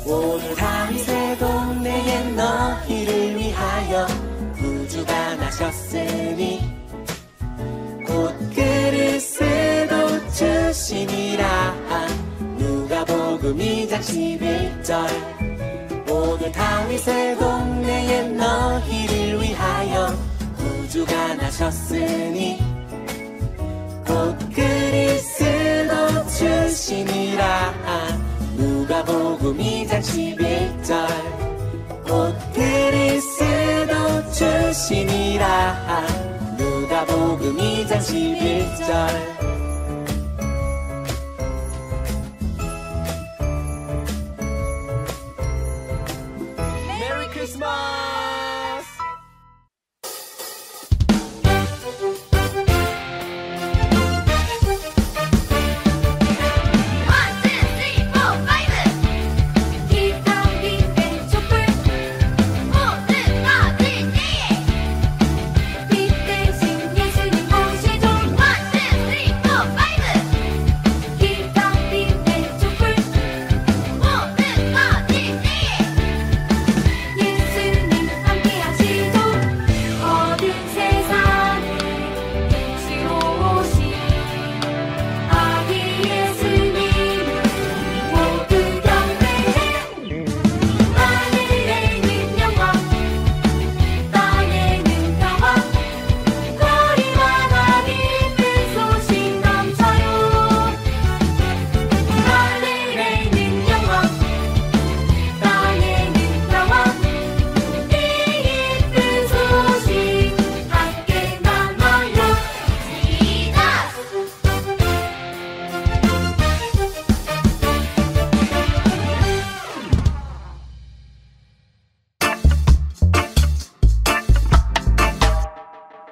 오늘 다윗의 동네에 너희를 위하여 구주가 나셨으니 곧 그리스도 주시니라. 누가복음 2장 11절. 오늘 다윗의 동네에 너희를 위하여 구주가 나셨으니 곧 그리스도 주시니라. 누가복음 2장 11절. 곧 그리스도 주시니라. 누가복음 2장 11절. 메리 크리스마스!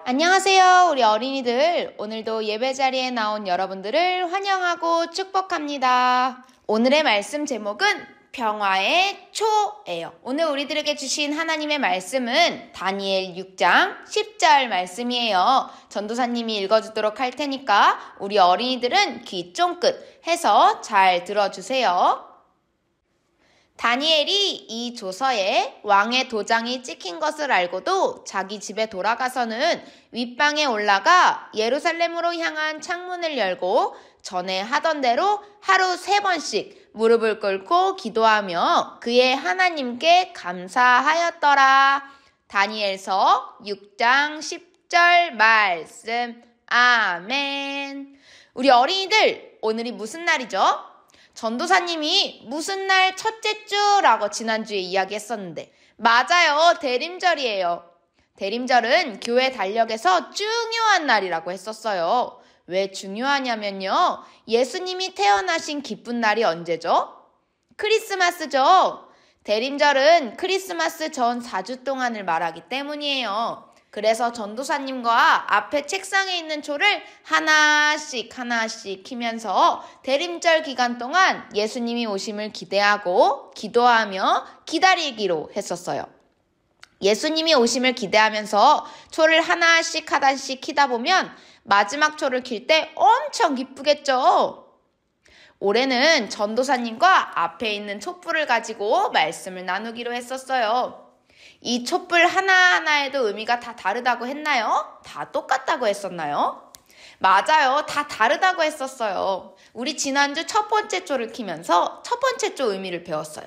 안녕하세요, 우리 어린이들. 오늘도 예배 자리에 나온 여러분들을 환영하고 축복합니다. 오늘의 말씀 제목은 평화의 초예요. 오늘 우리들에게 주신 하나님의 말씀은 다니엘 6장 10절 말씀이에요. 전도사님이 읽어주도록 할 테니까 우리 어린이들은 귀 쫑긋 해서 잘 들어주세요. 다니엘이 이 조서에 왕의 도장이 찍힌 것을 알고도 자기 집에 돌아가서는 윗방에 올라가 예루살렘으로 향한 창문을 열고 전에 하던 대로 하루 3번씩 무릎을 꿇고 기도하며 그의 하나님께 감사하였더라. 다니엘서 6장 10절 말씀. 아멘. 우리 어린이들, 오늘이 무슨 날이죠? 전도사님이 무슨 날 첫째 주라고 지난주에 이야기했었는데 맞아요. 대림절이에요. 대림절은 교회 달력에서 중요한 날이라고 했었어요. 왜 중요하냐면요. 예수님이 태어나신 기쁜 날이 언제죠? 크리스마스죠. 대림절은 크리스마스 전 4주 동안을 말하기 때문이에요. 그래서 전도사님과 앞에 책상에 있는 초를 하나씩 키면서 대림절 기간 동안 예수님이 오심을 기대하고 기도하며 기다리기로 했었어요. 예수님이 오심을 기대하면서 초를 하나씩 키다 보면 마지막 초를 킬 때 엄청 기쁘겠죠? 올해는 전도사님과 앞에 있는 촛불을 가지고 말씀을 나누기로 했었어요. 이 촛불 하나하나에도 의미가 다 다르다고 했나요? 다 똑같다고 했었나요? 맞아요. 다 다르다고 했었어요. 우리 지난주 첫 번째 초를 켜면서 첫 번째 초 의미를 배웠어요.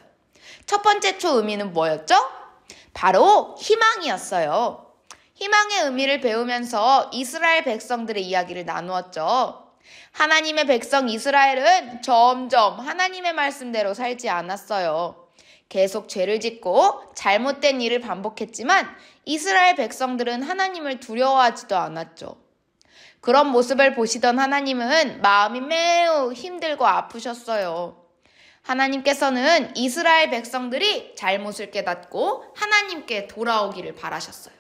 첫 번째 초 의미는 뭐였죠? 바로 희망이었어요. 희망의 의미를 배우면서 이스라엘 백성들의 이야기를 나누었죠. 하나님의 백성 이스라엘은 점점 하나님의 말씀대로 살지 않았어요. 계속 죄를 짓고 잘못된 일을 반복했지만 이스라엘 백성들은 하나님을 두려워하지도 않았죠. 그런 모습을 보시던 하나님은 마음이 매우 힘들고 아프셨어요. 하나님께서는 이스라엘 백성들이 잘못을 깨닫고 하나님께 돌아오기를 바라셨어요.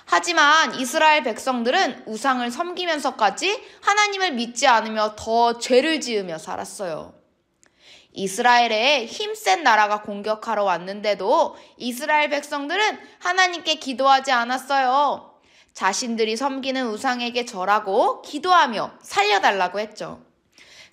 하지만 이스라엘 백성들은 우상을 섬기면서까지 하나님을 믿지 않으며 더 죄를 지으며 살았어요. 이스라엘의 힘센 나라가 공격하러 왔는데도 이스라엘 백성들은 하나님께 기도하지 않았어요. 자신들이 섬기는 우상에게 절하고 기도하며 살려달라고 했죠.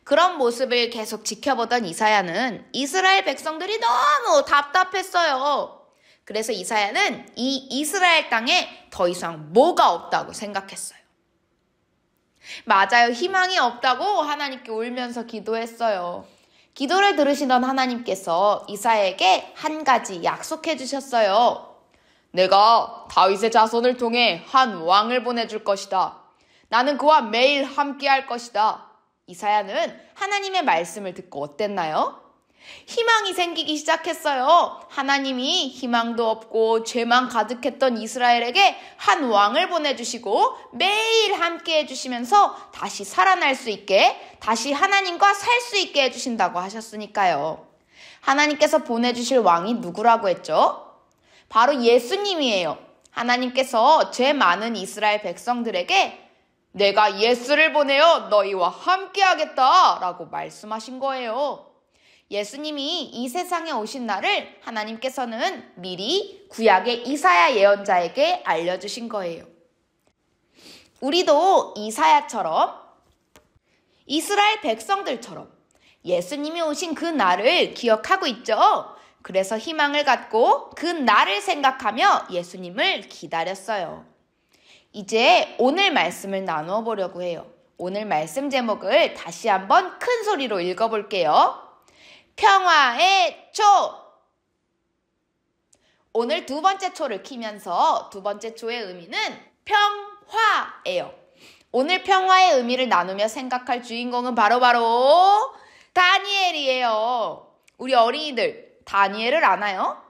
그런 모습을 계속 지켜보던 이사야는 이스라엘 백성들이 너무 답답했어요. 그래서 이사야는 이 이스라엘 땅에 더 이상 뭐가 없다고 생각했어요. 맞아요. 희망이 없다고 하나님께 울면서 기도했어요. 기도를 들으시던 하나님께서 이사야에게 한 가지 약속해 주셨어요. 내가 다윗의 자손을 통해 한 왕을 보내줄 것이다. 나는 그와 매일 함께할 것이다. 이사야는 하나님의 말씀을 듣고 어땠나요? 희망이 생기기 시작했어요. 하나님이 희망도 없고 죄만 가득했던 이스라엘에게 한 왕을 보내주시고 매일 함께 해주시면서 다시 살아날 수 있게, 다시 하나님과 살 수 있게 해주신다고 하셨으니까요. 하나님께서 보내주실 왕이 누구라고 했죠? 바로 예수님이에요. 하나님께서 죄 많은 이스라엘 백성들에게 내가 예수를 보내어 너희와 함께 하겠다 라고 말씀하신 거예요. 예수님이 이 세상에 오신 날을 하나님께서는 미리 구약의 이사야 예언자에게 알려주신 거예요. 우리도 이사야처럼 이스라엘 백성들처럼 예수님이 오신 그 날을 기억하고 있죠. 그래서 희망을 갖고 그 날을 생각하며 예수님을 기다렸어요. 이제 오늘 말씀을 나누어 보려고 해요. 오늘 말씀 제목을 다시 한번 큰 소리로 읽어볼게요. 평화의 초! 오늘 두 번째 초를 키면서 두 번째 초의 의미는 평화예요. 오늘 평화의 의미를 나누며 생각할 주인공은 바로 다니엘이에요. 우리 어린이들 다니엘을 아나요?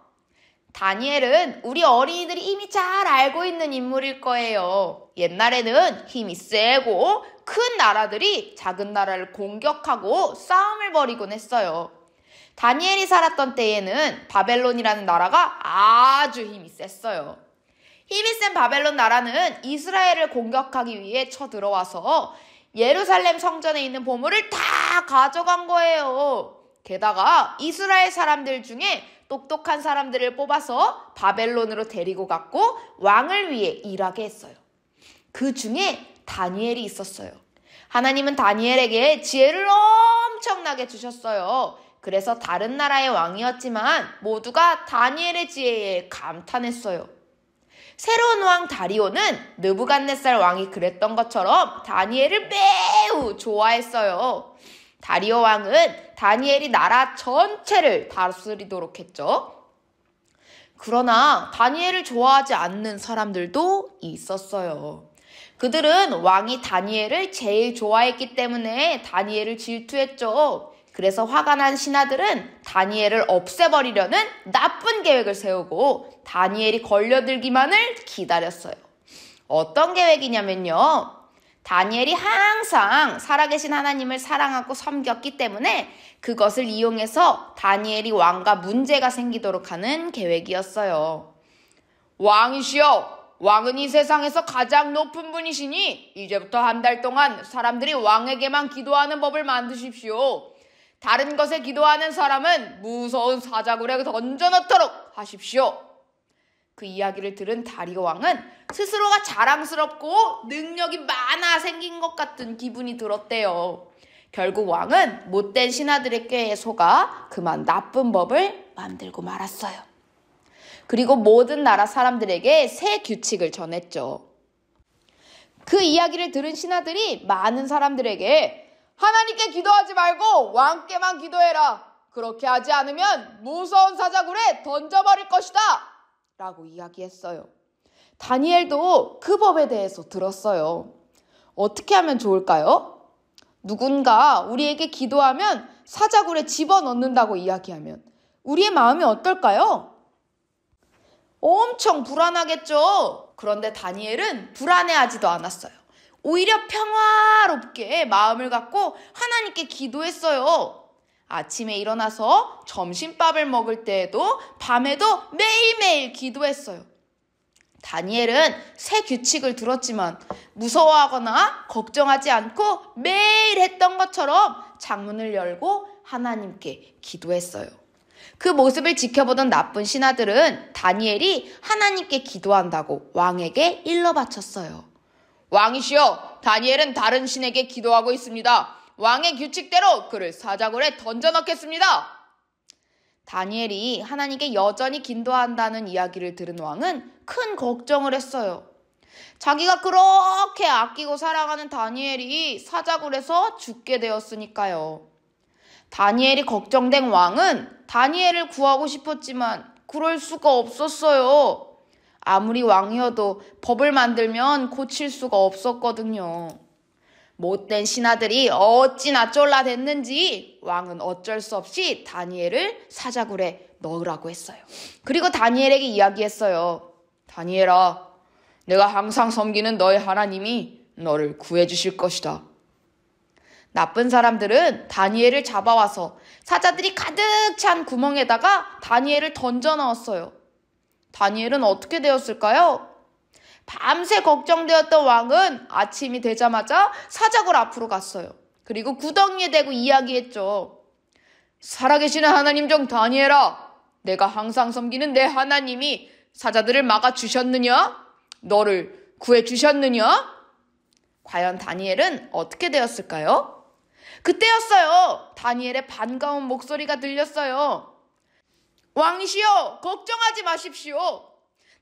다니엘은 우리 어린이들이 이미 잘 알고 있는 인물일 거예요. 옛날에는 힘이 세고 큰 나라들이 작은 나라를 공격하고 싸움을 벌이곤 했어요. 다니엘이 살았던 때에는 바벨론이라는 나라가 아주 힘이 셌어요. 힘이 센 바벨론 나라는 이스라엘을 공격하기 위해 쳐들어와서 예루살렘 성전에 있는 보물을 다 가져간 거예요. 게다가 이스라엘 사람들 중에 똑똑한 사람들을 뽑아서 바벨론으로 데리고 갔고 왕을 위해 일하게 했어요. 그 중에 다니엘이 있었어요. 하나님은 다니엘에게 지혜를 엄청나게 주셨어요. 그래서 다른 나라의 왕이었지만 모두가 다니엘의 지혜에 감탄했어요. 새로운 왕 다리오는 느부갓네살 왕이 그랬던 것처럼 다니엘을 매우 좋아했어요. 다리오 왕은 다니엘이 나라 전체를 다스리도록 했죠. 그러나 다니엘을 좋아하지 않는 사람들도 있었어요. 그들은 왕이 다니엘을 제일 좋아했기 때문에 다니엘을 질투했죠. 그래서 화가 난 신하들은 다니엘을 없애버리려는 나쁜 계획을 세우고 다니엘이 걸려들기만을 기다렸어요. 어떤 계획이냐면요. 다니엘이 항상 살아계신 하나님을 사랑하고 섬겼기 때문에 그것을 이용해서 다니엘이 왕과 문제가 생기도록 하는 계획이었어요. 왕이시여! 왕은 이 세상에서 가장 높은 분이시니 이제부터 한 달 동안 사람들이 왕에게만 기도하는 법을 만드십시오. 다른 것에 기도하는 사람은 무서운 사자굴에 던져넣도록 하십시오. 그 이야기를 들은 다리오 왕은 스스로가 자랑스럽고 능력이 많아 생긴 것 같은 기분이 들었대요. 결국 왕은 못된 신하들의 꾀에 속아 그만 나쁜 법을 만들고 말았어요. 그리고 모든 나라 사람들에게 새 규칙을 전했죠. 그 이야기를 들은 신하들이 많은 사람들에게 하나님께 기도하지 말고 왕께만 기도해라. 그렇게 하지 않으면 무서운 사자굴에 던져버릴 것이다. 라고 이야기했어요. 다니엘도 그 법에 대해서 들었어요. 어떻게 하면 좋을까요? 누군가 우리에게 기도하면 사자굴에 집어넣는다고 이야기하면 우리의 마음이 어떨까요? 엄청 불안하겠죠? 그런데 다니엘은 불안해하지도 않았어요. 오히려 평화롭게 마음을 갖고 하나님께 기도했어요. 아침에 일어나서 점심밥을 먹을 때에도 밤에도 매일매일 기도했어요. 다니엘은 새 규칙을 들었지만 무서워하거나 걱정하지 않고 매일 했던 것처럼 창문을 열고 하나님께 기도했어요. 그 모습을 지켜보던 나쁜 신하들은 다니엘이 하나님께 기도한다고 왕에게 일러 바쳤어요. 왕이시여, 다니엘은 다른 신에게 기도하고 있습니다. 왕의 규칙대로 그를 사자굴에 던져 넣겠습니다. 다니엘이 하나님께 여전히 기도한다는 이야기를 들은 왕은 큰 걱정을 했어요. 자기가 그렇게 아끼고 사랑하는 다니엘이 사자굴에서 죽게 되었으니까요. 다니엘이 걱정된 왕은 다니엘을 구하고 싶었지만 그럴 수가 없었어요. 아무리 왕이어도 법을 만들면 고칠 수가 없었거든요. 못된 신하들이 어찌나 쫄라댔는지 왕은 어쩔 수 없이 다니엘을 사자굴에 넣으라고 했어요. 그리고 다니엘에게 이야기했어요. 다니엘아, 내가 항상 섬기는 너의 하나님이 너를 구해주실 것이다. 나쁜 사람들은 다니엘을 잡아와서 사자들이 가득 찬 구멍에다가 다니엘을 던져 넣었어요. 다니엘은 어떻게 되었을까요? 밤새 걱정되었던 왕은 아침이 되자마자 사자굴 앞으로 갔어요. 그리고 구덩이에 대고 이야기했죠. 살아계시는 하나님 종 다니엘아, 내가 항상 섬기는 내 하나님이 사자들을 막아주셨느냐? 너를 구해주셨느냐? 과연 다니엘은 어떻게 되었을까요? 그때였어요. 다니엘의 반가운 목소리가 들렸어요. 왕이시여, 걱정하지 마십시오.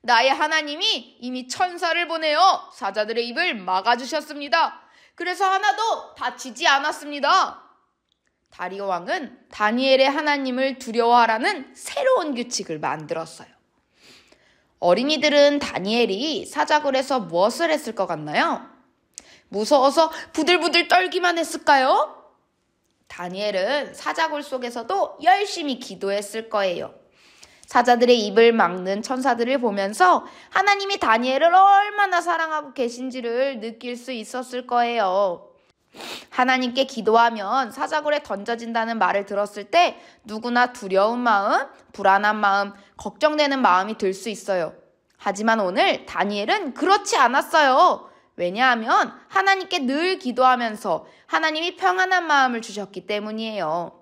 나의 하나님이 이미 천사를 보내어 사자들의 입을 막아주셨습니다. 그래서 하나도 다치지 않았습니다. 다리오 왕은 다니엘의 하나님을 두려워하라는 새로운 규칙을 만들었어요. 어린이들은 다니엘이 사자굴에서 무엇을 했을 것 같나요? 무서워서 부들부들 떨기만 했을까요? 다니엘은 사자굴 속에서도 열심히 기도했을 거예요. 사자들의 입을 막는 천사들을 보면서 하나님이 다니엘을 얼마나 사랑하고 계신지를 느낄 수 있었을 거예요. 하나님께 기도하면 사자굴에 던져진다는 말을 들었을 때 누구나 두려운 마음, 불안한 마음, 걱정되는 마음이 들 수 있어요. 하지만 오늘 다니엘은 그렇지 않았어요. 왜냐하면 하나님께 늘 기도하면서 하나님이 평안한 마음을 주셨기 때문이에요.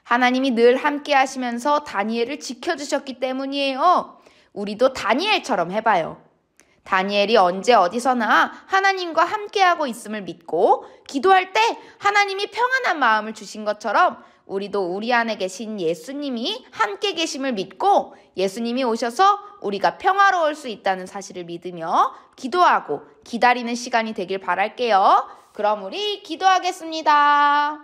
하나님이 늘 함께 하시면서 다니엘을 지켜주셨기 때문이에요. 우리도 다니엘처럼 해봐요. 다니엘이 언제 어디서나 하나님과 함께하고 있음을 믿고 기도할 때 하나님이 평안한 마음을 주신 것처럼 우리도 우리 안에 계신 예수님이 함께 계심을 믿고 예수님이 오셔서 우리가 평화로울 수 있다는 사실을 믿으며 기도하고 기다리는 시간이 되길 바랄게요. 그럼 우리 기도하겠습니다.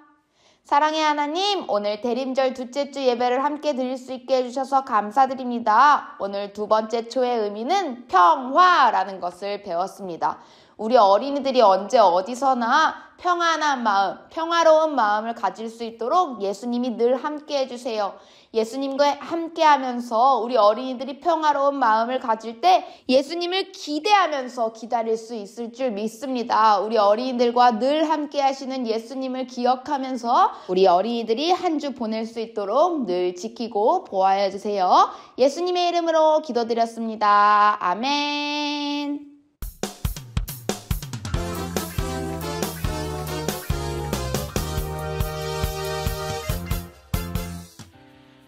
사랑의 하나님, 오늘 대림절 둘째 주 예배를 함께 드릴 수 있게 해주셔서 감사드립니다. 오늘 두 번째 초의 의미는 평화라는 것을 배웠습니다. 우리 어린이들이 언제 어디서나 평안한 마음, 평화로운 마음을 가질 수 있도록 예수님이 늘 함께 해주세요. 예수님과 함께 하면서 우리 어린이들이 평화로운 마음을 가질 때 예수님을 기대하면서 기다릴 수 있을 줄 믿습니다. 우리 어린이들과 늘 함께 하시는 예수님을 기억하면서 우리 어린이들이 한 주 보낼 수 있도록 늘 지키고 보호하여 주세요. 예수님의 이름으로 기도드렸습니다. 아멘.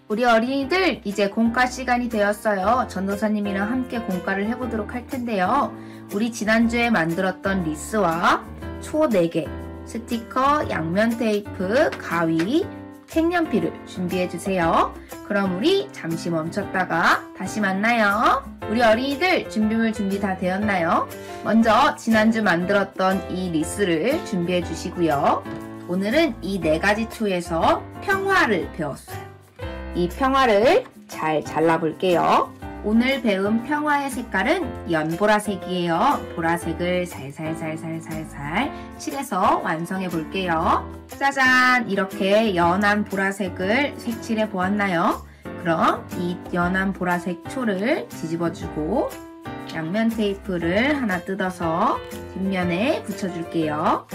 우리 어린이들 이제 공과 시간이 되었어요. 전도사님이랑 함께 공과를 해보도록 할 텐데요. 우리 지난주에 만들었던 리스와 초 4개, 스티커, 양면 테이프, 가위, 색연필을 준비해주세요. 그럼 우리 잠시 멈췄다가 다시 만나요. 우리 어린이들 준비물 준비 다 되었나요? 먼저 지난주 만들었던 이 리스를 준비해 주시고요. 오늘은 이 4가지 초에서 평화를 배웠어요. 이 평화를 잘 잘라볼게요. 오늘 배운 평화의 색깔은 연보라색이에요. 보라색을 살살살살살살 칠해서 완성해 볼게요. 짜잔! 이렇게 연한 보라색을 색칠해 보았나요? 그럼 이 연한 보라색 초를 뒤집어주고 양면 테이프를 하나 뜯어서 뒷면에 붙여줄게요.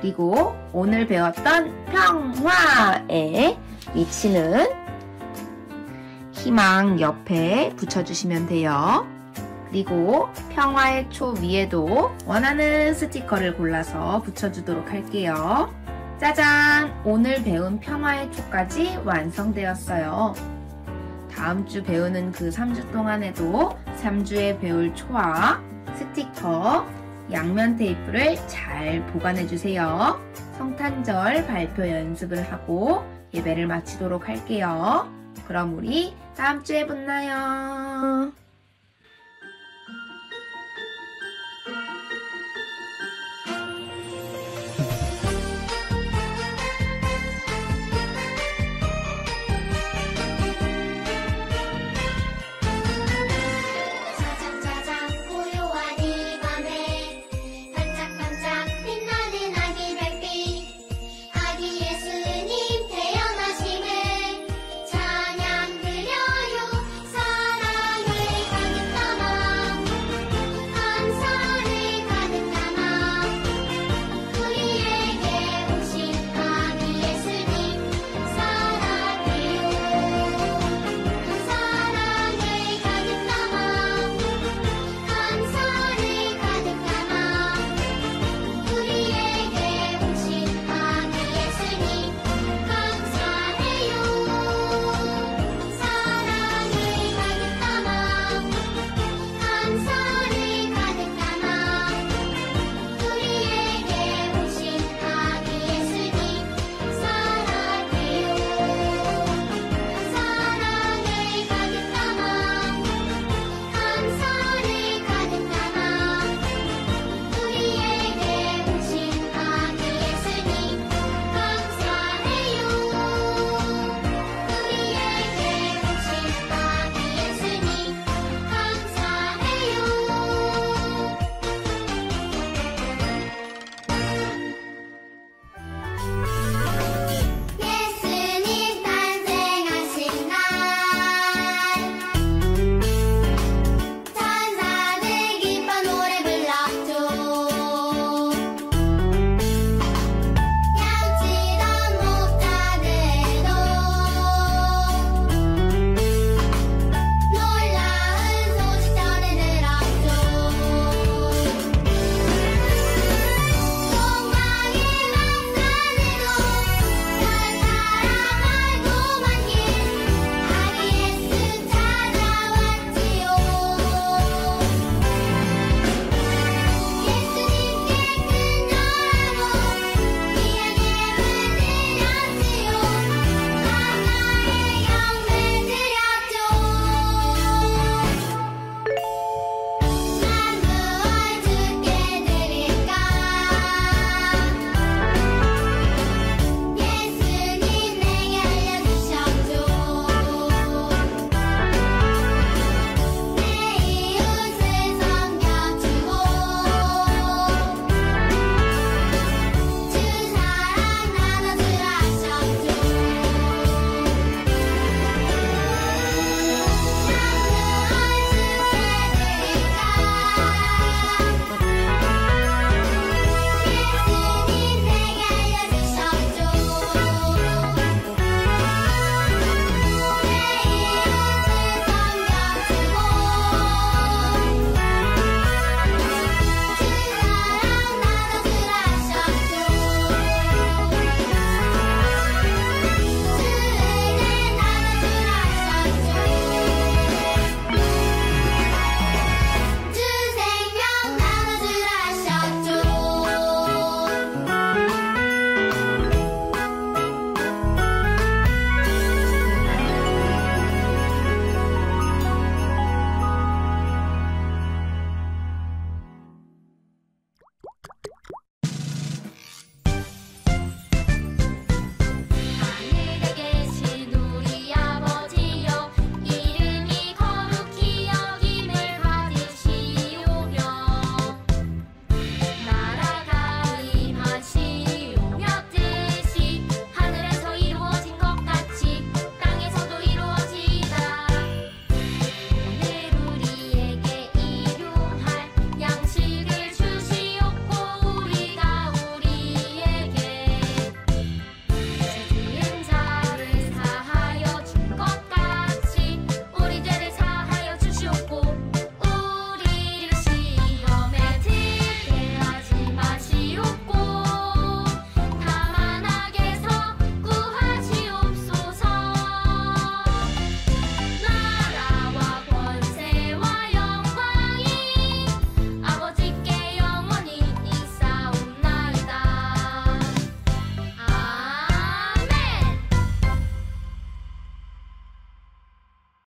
그리고 오늘 배웠던 평화의 위치는 희망 옆에 붙여주시면 돼요. 그리고 평화의 초 위에도 원하는 스티커를 골라서 붙여주도록 할게요. 짜잔! 오늘 배운 평화의 초까지 완성되었어요. 다음 주 배우는 그 3주 동안에도 3주에 배울 초와 스티커, 양면 테이프를 잘 보관해 주세요. 성탄절 발표 연습을 하고 예배를 마치도록 할게요. 그럼 우리 다음 주에 만나요.